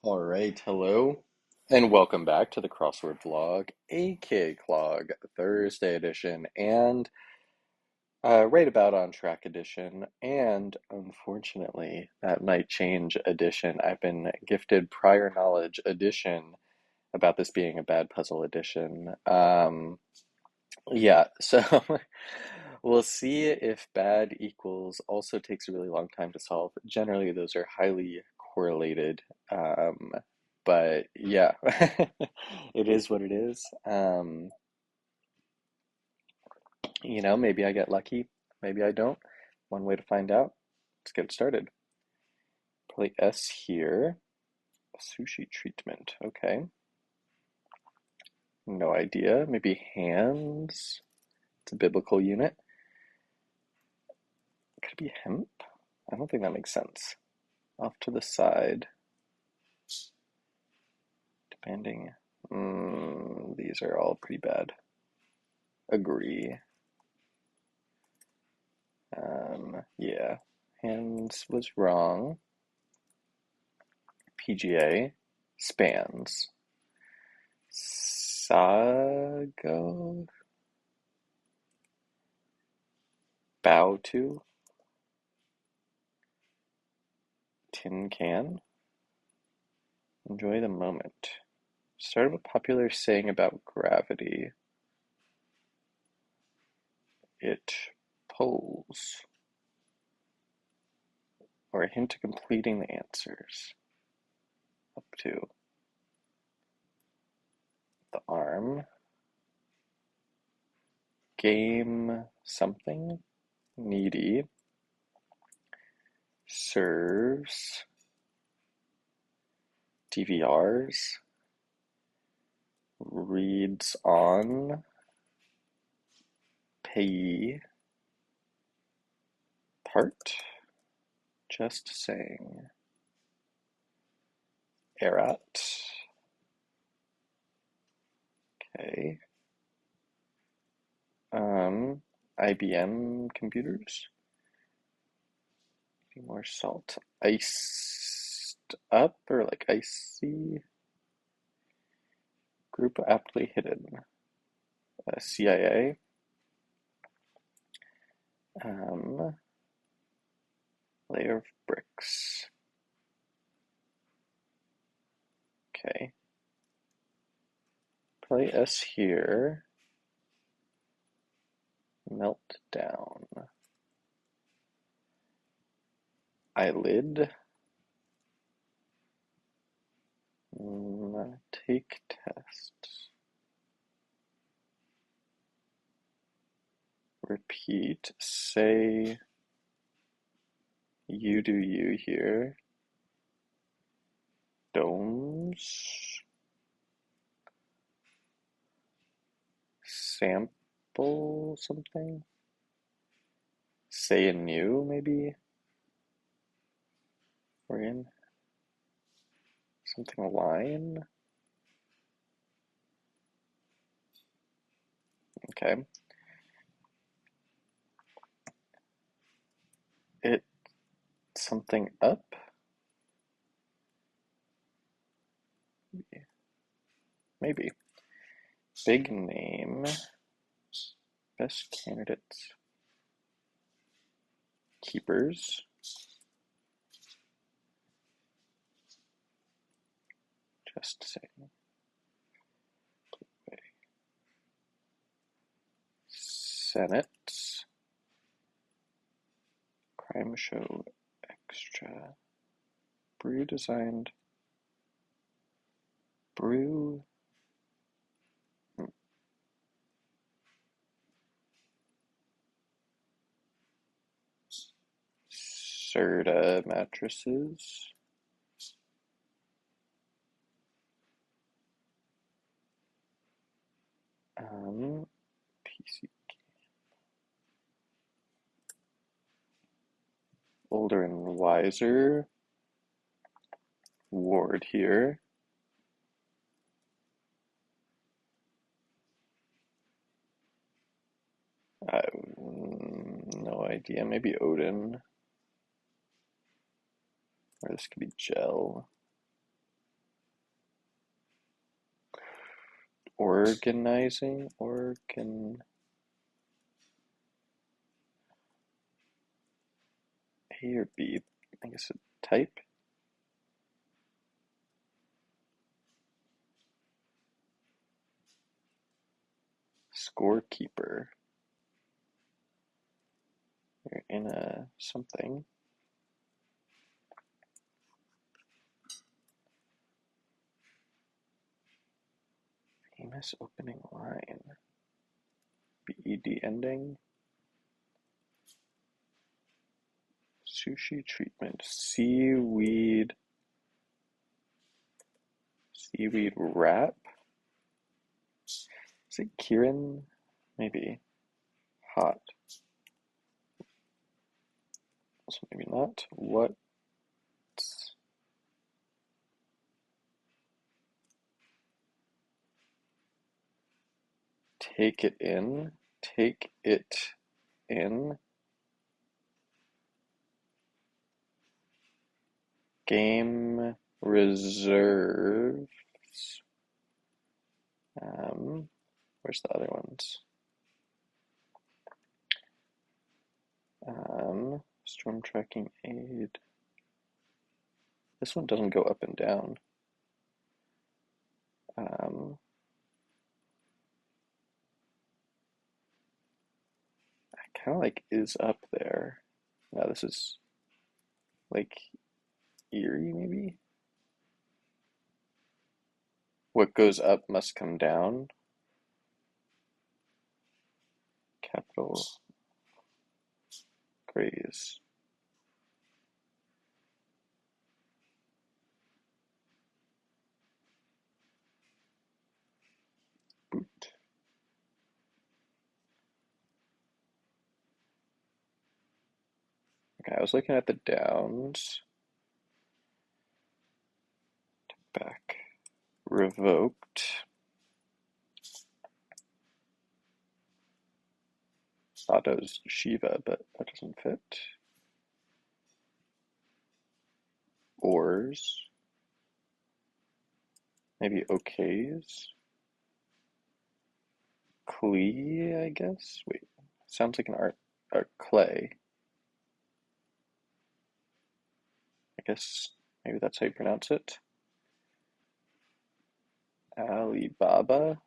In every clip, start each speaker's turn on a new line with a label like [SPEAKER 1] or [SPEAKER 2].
[SPEAKER 1] All right, hello, and welcome back to the Crossword vlog, aka Clog, Thursday edition, and right about on track edition, and unfortunately, that might change edition. I've been gifted prior knowledge edition about this being a bad puzzle edition. Yeah, so we'll see if bad equals also takes a really long time to solve. Generally, those are highly correlated. Um, but yeah, it is what it is. Maybe I get lucky, maybe I don't. One way to find out. Let's get it started. Play S here. Sushi treatment. Okay. No idea. Maybe hands. It's a biblical unit. Could it be hemp? I don't think that makes sense. Off to the side. Depending. These are all pretty bad. Agree. Yeah. Hands was wrong. PGA. Spans. Sago. Bow to. Tin can. Enjoy the moment. Start of a popular saying about gravity. It pulls. Or a hint to completing the answers. Up to. The arm. Game something. Needy. Serves. DVRs. Reads on. Payee. Part. Just saying. Erat. Okay. IBM computers. More salt. Iced up or like icy. Group aptly hidden. CIA. Um, Layer of bricks. Okay. Play S here. Melt down. Eyelid. Take test. Repeat. Say you do you here. Domes. Sample something. Say anew, maybe. We're in something line. Okay. It something up. Maybe. Big name. Best candidates. Keepers. Just saying. Senate. Crime show extra. Brew designed. Brew. Serta mattresses. PC. Older and wiser. Ward here. No idea. Maybe Odin. Or this could be gel. Organizing, A or B? I guess a type. Scorekeeper. You're in a something. Famous opening line. BED ending. Sushi treatment. Seaweed wrap. Is it Kieran? Maybe. Hot. Also maybe not. What? Take it in. Take it in. Game reserves. Where's the other ones? Storm tracking aid. This one doesn't go up and down. Kind of like is up there. No, this is like Erie, maybe? What goes up must come down. Capital Graze. Boot. Okay, I was looking at the downs. Back. Revoked. Otto's Shiva, but that doesn't fit. Ors. Maybe okays. Klee, I guess. Wait, sounds like an art clay. I guess maybe that's how you pronounce it. Alibaba.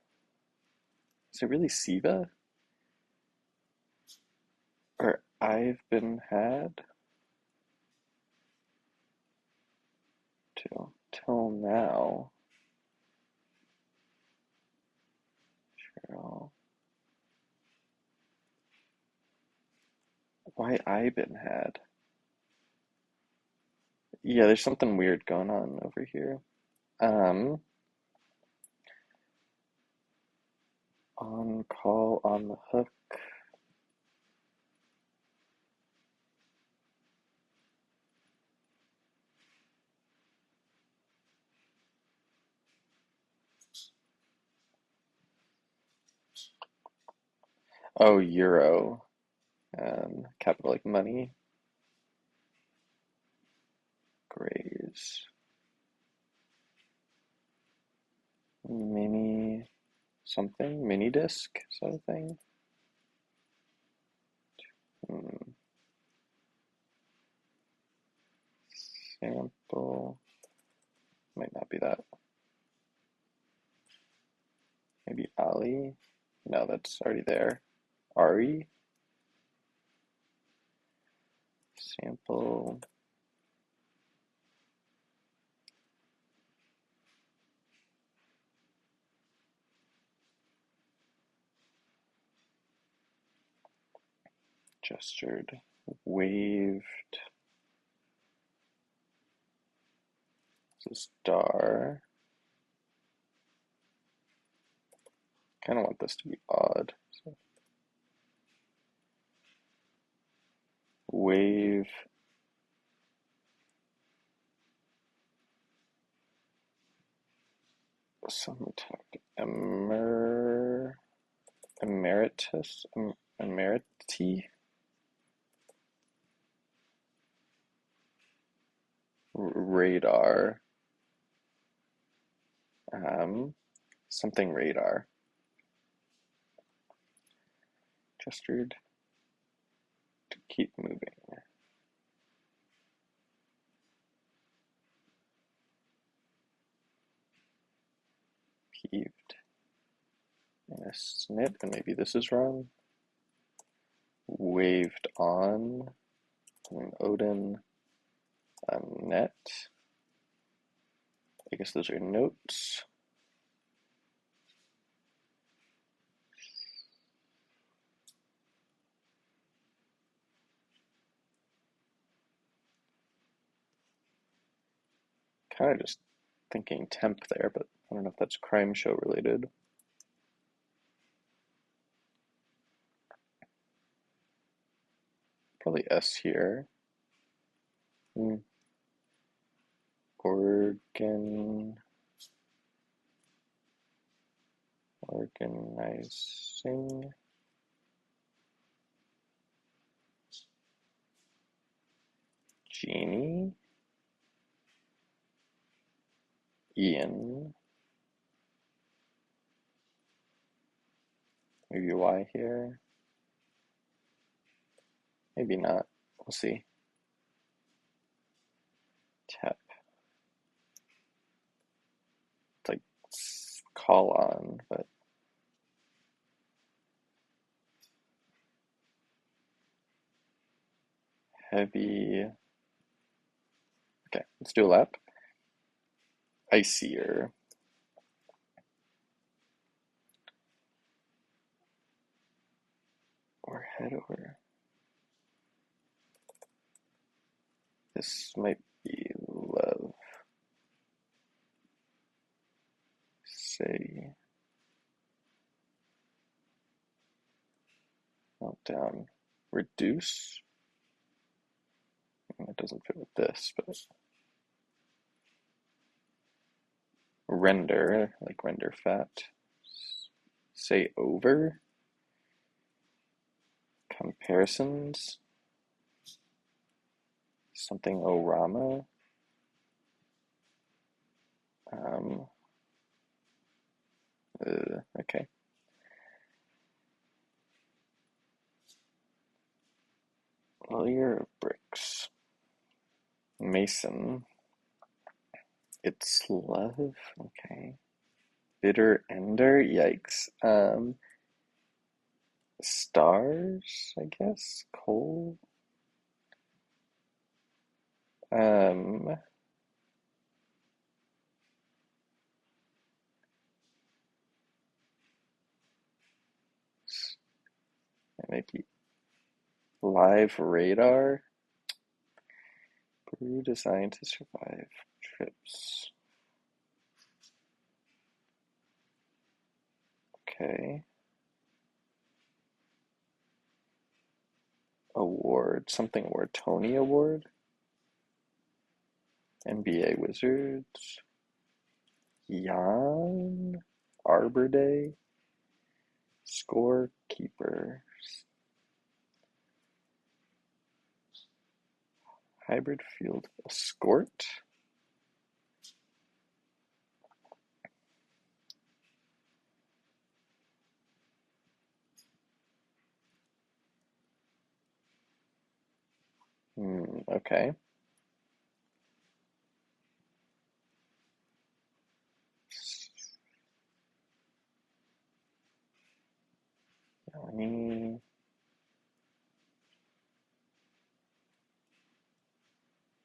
[SPEAKER 1] Is it really Siva? Or I've been had? Till now. Cheryl. Why I been had? Yeah, there's something weird going on over here. On call, on the hook. Oh, euro. Capital like money. Graze. Mini something. Mini disc. Is that a thing? Sample. Might not be that. Maybe Ali. No, that's already there. Ari. Sample. Gestured. Waved. This is star. Kind of want this to be odd. So wave. Some tech. Emeritus. Emeriti. Radar. Something radar. Gestured to keep moving. Peeved. And a snip, and maybe this is wrong. Waved on. And Odin. Net. I guess those are notes. Kind of just thinking temp there, but I don't know if that's crime show related. Probably S here. Organizing. Genie. Ian. Maybe Y here. Maybe not. We'll see. Tap. It's like call on, but heavy. Okay, let's do a lap. Icier. Or head over. This might be love. Say. Meltdown. Reduce. That doesn't fit with this, but render, like render fat. Say over. Comparisons. Something orama. Okay. Layer of bricks. Mason. It's love. Okay. Bitter ender. Yikes. Stars, I guess. Coal. Um. Maybe live radar. Brew designed to survive trips. Okay. Award. Something award. Tony Award. NBA Wizards. Jan. Arbor Day. Scorekeeper. Hybrid field. Escort. Okay.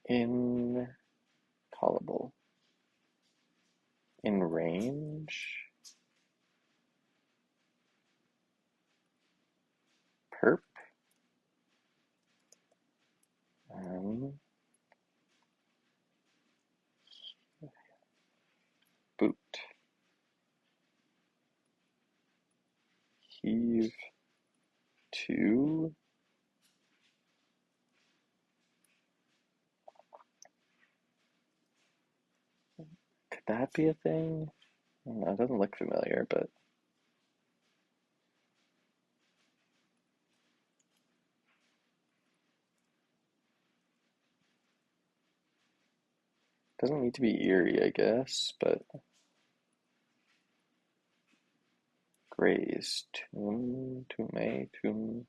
[SPEAKER 1] Incallable. In range. Perp. Boot. Heave. To. Could that be a thing? No, it doesn't look familiar, but doesn't need to be eerie, I guess, but Graze. Tum, tume, tum.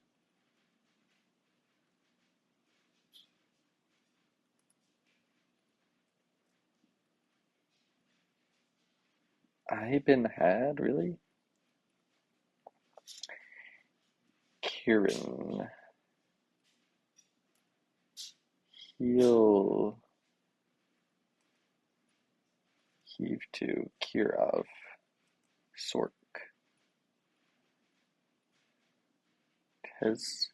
[SPEAKER 1] I been had, really? Kieran. Heel. Heave to. Kirov. Sork. Tez.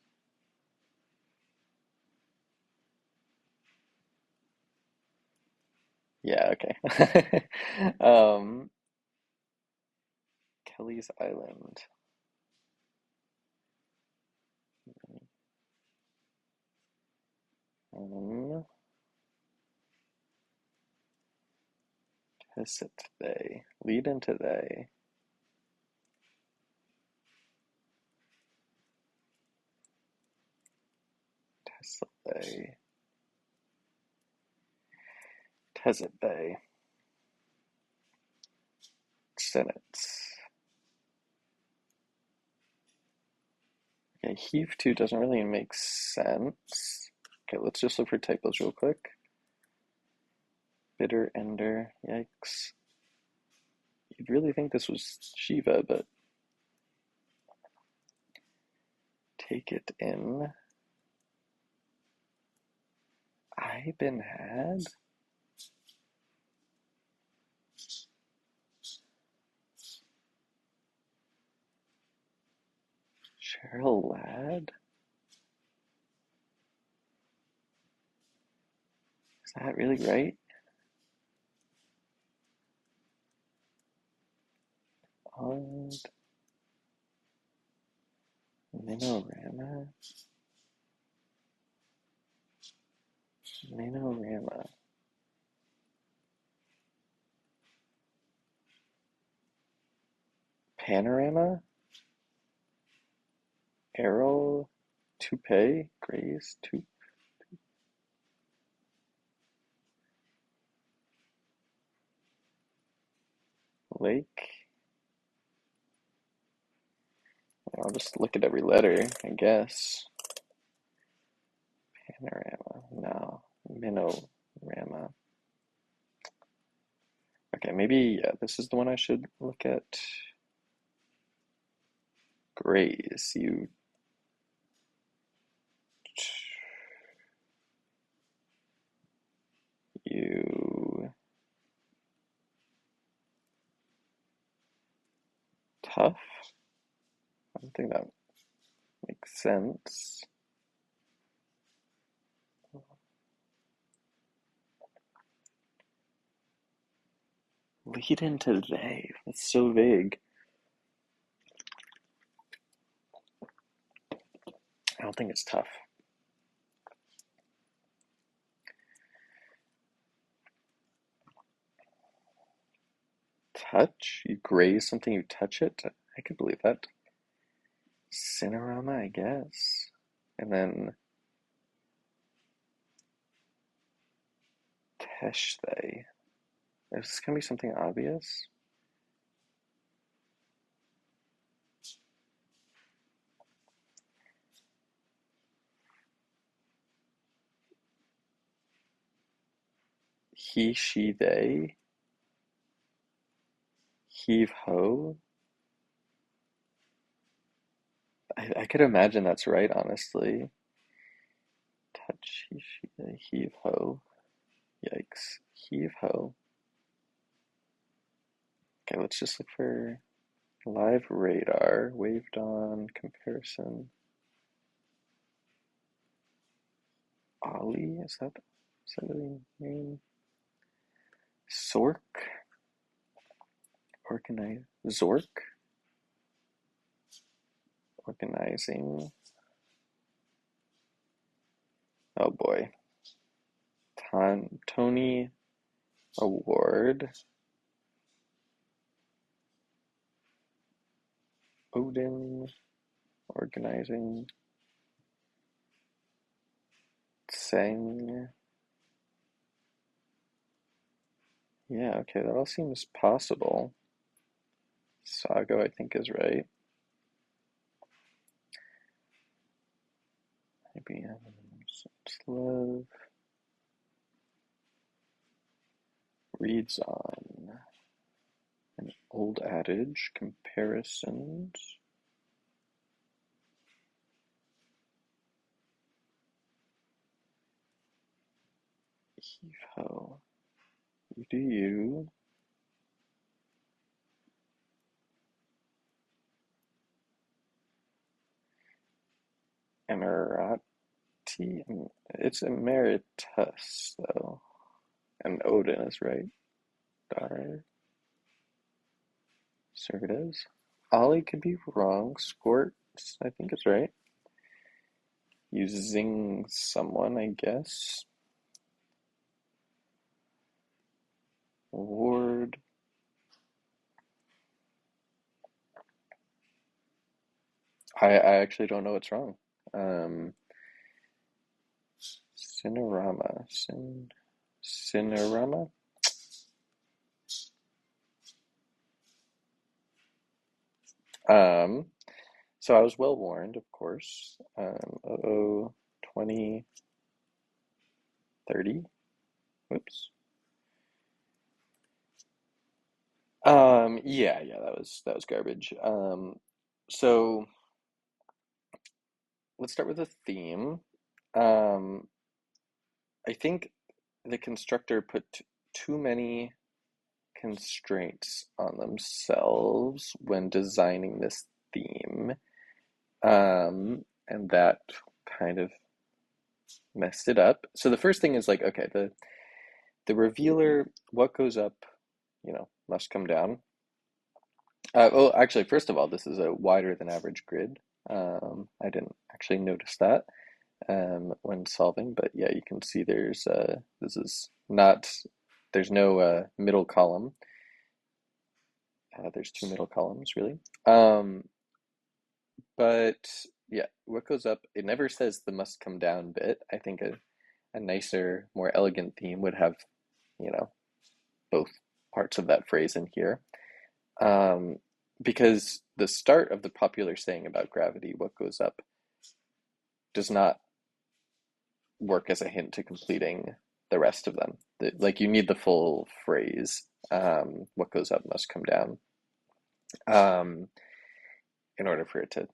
[SPEAKER 1] Yeah, okay. Kelly's Island. Um, Hesset they. Lead into they. Tesla they. Tezet they. Senates. Okay, heave to doesn't really make sense. Okay, let's just look for typos real quick. Bitter ender. Yikes. You'd really think this was Shiva, but take it in. I been had? Cheryl Ladd? Is that really right? Odd. Minorama? Minorama. Panorama? Arrow? Toupee? Graze? Lake? I'll just look at every letter, I guess. Panorama. No. Minorama. Okay, maybe, yeah, this is the one I should look at. Graze. You tough? I don't think that makes sense. Lead into they. That's so vague. I don't think it's tough. Touch? You graze something, you touch it? I could believe that. Cinerama, I guess. And then Tesh they. Is this gonna be something obvious? He, she, they. Heave ho. I could imagine that's right, honestly. Touch, he, she, they. Heave ho. Yikes. Heave ho. Okay, let's just look for live radar. Waved on comparison. Ollie? Is that really name? Zork? Organize. Zork? Organizing. Oh boy. Tony Award. Odin. Organizing. Tseng. Yeah, okay, that all seems possible. Sago, I think, is right. IBM's love reads on an old adage, comparisons heave ho. You do you. Emirati. It's emeritus, though. And Odin is right. Dar. Certes. Ollie could be wrong. Squirt, I think is right. You zing someone, I guess. Ward. I actually don't know what's wrong. Um, Cinerama. Cinerama? Um, so I was well warned, of course. 2030. Whoops. Yeah, that was garbage. So let's start with the theme. Um, I think the constructor put too many constraints on themselves when designing this theme. And that kind of messed it up. So the first thing is like, okay, the revealer, what goes up, must come down. Oh, actually, first of all, this is a wider than average grid. I didn't actually notice that when solving, but yeah, you can see this is not, there's no middle column. There's two middle columns, really. But yeah, what goes up, it never says the must come down bit. I think a nicer, more elegant theme would have, you know, both parts of that phrase in here. Um, because the start of the popular saying about gravity, what goes up, does not work as a hint to completing the rest of them. Like you need the full phrase. What goes up must come down. Um, in order for it to,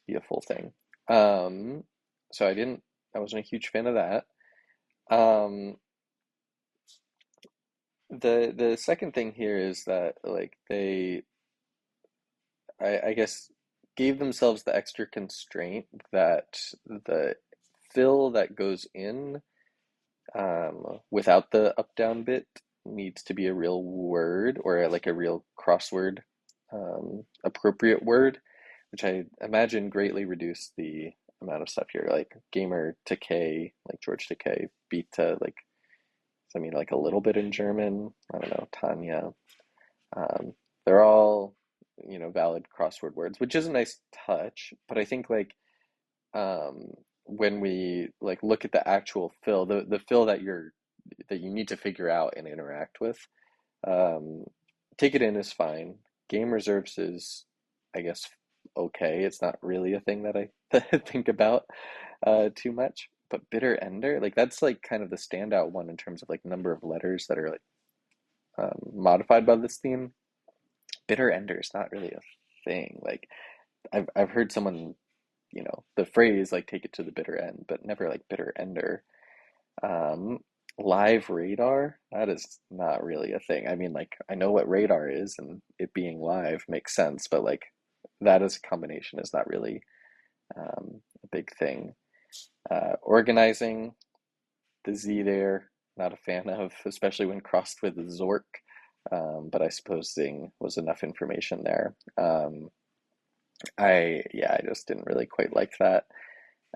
[SPEAKER 1] be a full thing. Um, so I wasn't a huge fan of that. Um, the second thing here is that like I guess gave themselves the extra constraint that the fill that goes in without the up down bit needs to be a real word or like a real crossword appropriate word, which I imagine greatly reduced the amount of stuff here, like gamer to K, like George to K, beat to like, I mean, like a little bit in German. I don't know, Tanya. Um, they're all, valid crossword words, which is a nice touch. But I think like um, when we like look at the actual fill, the fill that you need to figure out and interact with, um, take it in is fine. Game reserves is, I guess, okay. It's not really a thing that I that I think about too much. But bitter ender, like that's like kind of the standout one in terms of like number of letters that are like modified by this theme. Bitter ender is not really a thing. Like I've heard someone, the phrase like take it to the bitter end, but never like bitter ender. Um, Live radar, that is not really a thing. I mean, like, I know what radar is, and it being live makes sense, but like, that as a combination is not really a big thing. Organizing, the Z there, not a fan of, especially when crossed with Zork. But I suppose Zing was enough information there. Yeah, I just didn't really quite like that.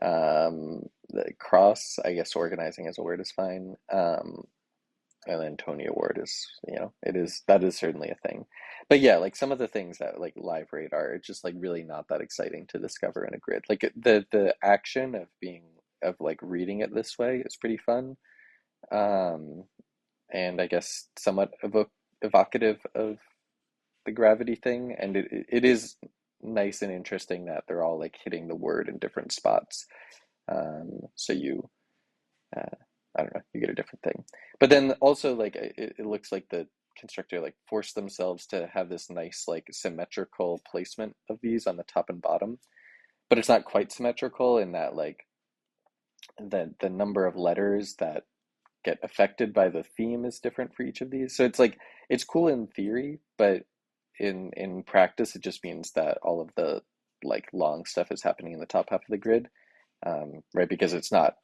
[SPEAKER 1] The cross, I guess organizing as a word is fine. And then Tony Award is, that is certainly a thing. But yeah, like some of the things that like live radar, it's just like really not that exciting to discover in a grid. Like the action of like reading it this way is pretty fun. Um, and I guess somewhat evocative of the gravity thing. And it is nice and interesting that they're all like hitting the word in different spots. So you, uh, I don't know, you get a different thing. But then also like it looks like the constructor like forced themselves to have this nice like symmetrical placement of these on the top and bottom, but it's not quite symmetrical in that like the number of letters that get affected by the theme is different for each of these. So it's like it's cool in theory, but in practice it just means that all of the like long stuff is happening in the top half of the grid, right? Because it's not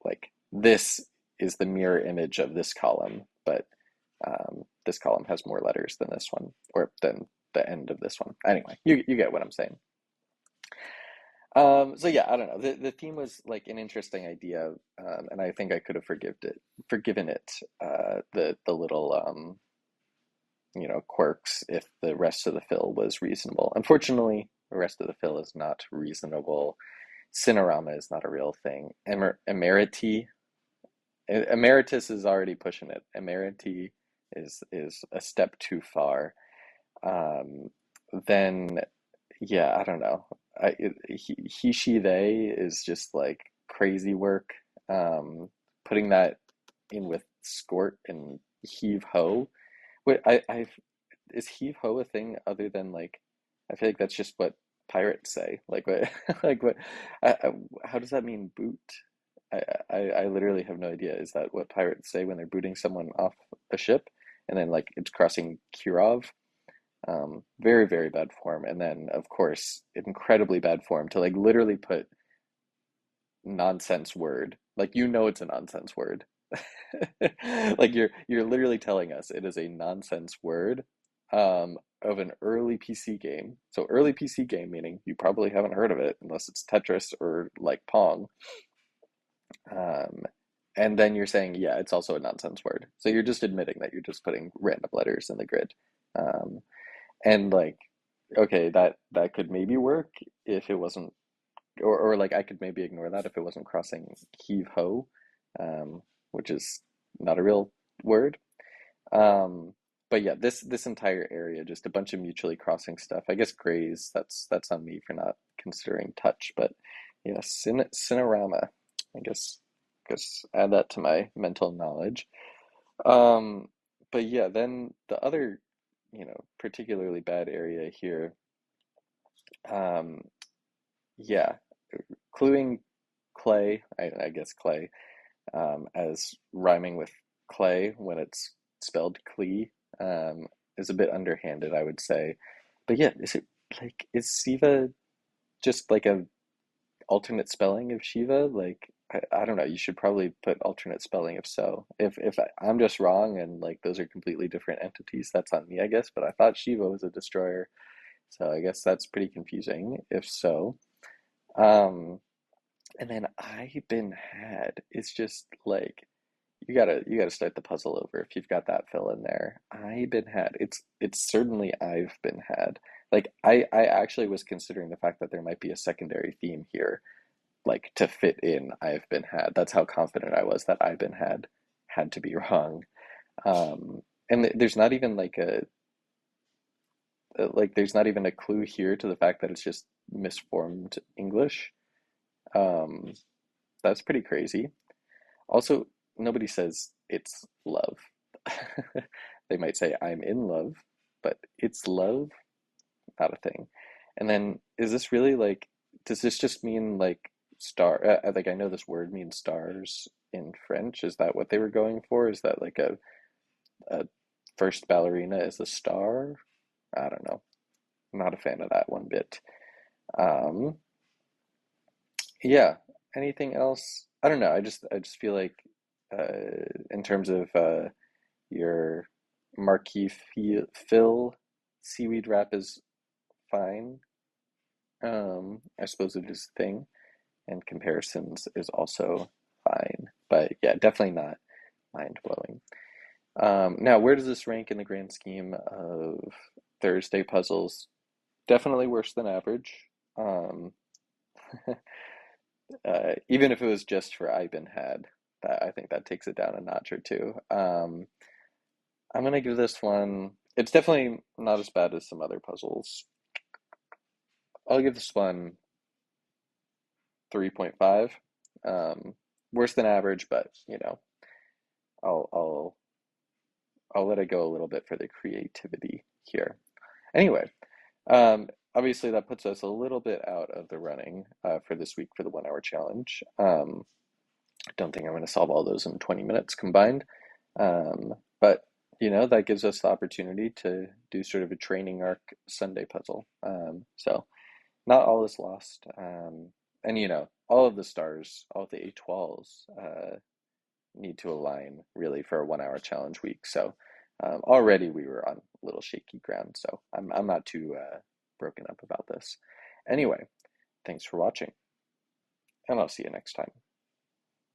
[SPEAKER 1] like this is the mirror image of this column, but this column has more letters than this one, or than the end of this one. Anyway, you get what I'm saying. So yeah, I don't know. The theme was like an interesting idea, and I think I could have forgiven it, the little quirks if the rest of the fill was reasonable. Unfortunately, the rest of the fill is not reasonable. Cinerama is not a real thing. Emeritus is already pushing it. Emeriti is a step too far. Um, then yeah, I don't know. He, she, they is just like crazy work. Putting that in with skort and heave ho. Wait, is heave ho a thing other than like? I feel like that's just what pirates say. Like what? Like what? I, how does that mean boot? I, I literally have no idea. Is that what pirates say when they're booting someone off a ship, and then like it's crossing Kirov? Very, very bad form. And then, of course, incredibly bad form to like literally put nonsense word. Like it's a nonsense word. Like you're literally telling us it is a nonsense word of an early PC game. So early PC game meaning you probably haven't heard of it unless it's Tetris or like Pong. Um, and then you're saying, yeah, it's also a nonsense word. So you're just admitting that you're just putting random letters in the grid. Um, and like, okay, that could maybe work if it wasn't, or like I could maybe ignore that if it wasn't crossing heave ho, which is not a real word. Um, but yeah, this entire area, just a bunch of mutually crossing stuff. I guess grays, that's on me for not considering touch, but yeah, Cinerama. I guess add that to my mental knowledge. Um, but yeah, then the other, particularly bad area here, um, yeah, cluing clay, I guess clay, as rhyming with clay when it's spelled clee, is a bit underhanded, I would say. But yeah, is Siva just like a alternate spelling of Shiva? Like, I don't know. You should probably put alternate spelling if so. If I'm just wrong and like those are completely different entities, that's on me, I guess. But I thought Shiva was a destroyer, so I guess that's pretty confusing if so. Um, and then I've been had. It's just like you gotta start the puzzle over if you've got that fill in there. I've been had. It's certainly I've been had. Like I actually was considering the fact that there might be a secondary theme here, like to fit in I've been had. That's how confident I was that I've been had to be wrong. And there's not even like there's not even a clue here to the fact that it's just misformed English. Um, that's pretty crazy. Also, nobody says it's love. They might say I'm in love, but it's love, not a thing. And then is this really like, does this just mean like star? Like I know this word means stars in French. Is that what they were going for? Is that like a first ballerina is a star? I don't know. I'm not a fan of that one bit. Um, yeah. Anything else? I don't know. I just feel like in terms of your marquee fill, seaweed wrap is fine. I suppose it is a thing, and comparisons is also fine. But yeah, definitely not mind blowing. Now, where does this rank in the grand scheme of Thursday puzzles? Definitely worse than average. Um, even if it was just for Ibn had, that I think that takes it down a notch or two. I'm gonna give this one. It's definitely not as bad as some other puzzles. I'll give this one 3.5. Worse than average, but I'll I'll I'll let it go a little bit for the creativity here. Anyway, obviously that puts us a little bit out of the running for this week for the 1 hour challenge. I don't think I'm going to solve all those in 20 minutes combined. But that gives us the opportunity to do sort of a training arc Sunday puzzle. So not all is lost. And all of the stars, all of the A12s need to align really for a 1 hour challenge week. So already we were on a little shaky ground. So I'm not too broken up about this. Anyway, thanks for watching, and I'll see you next time.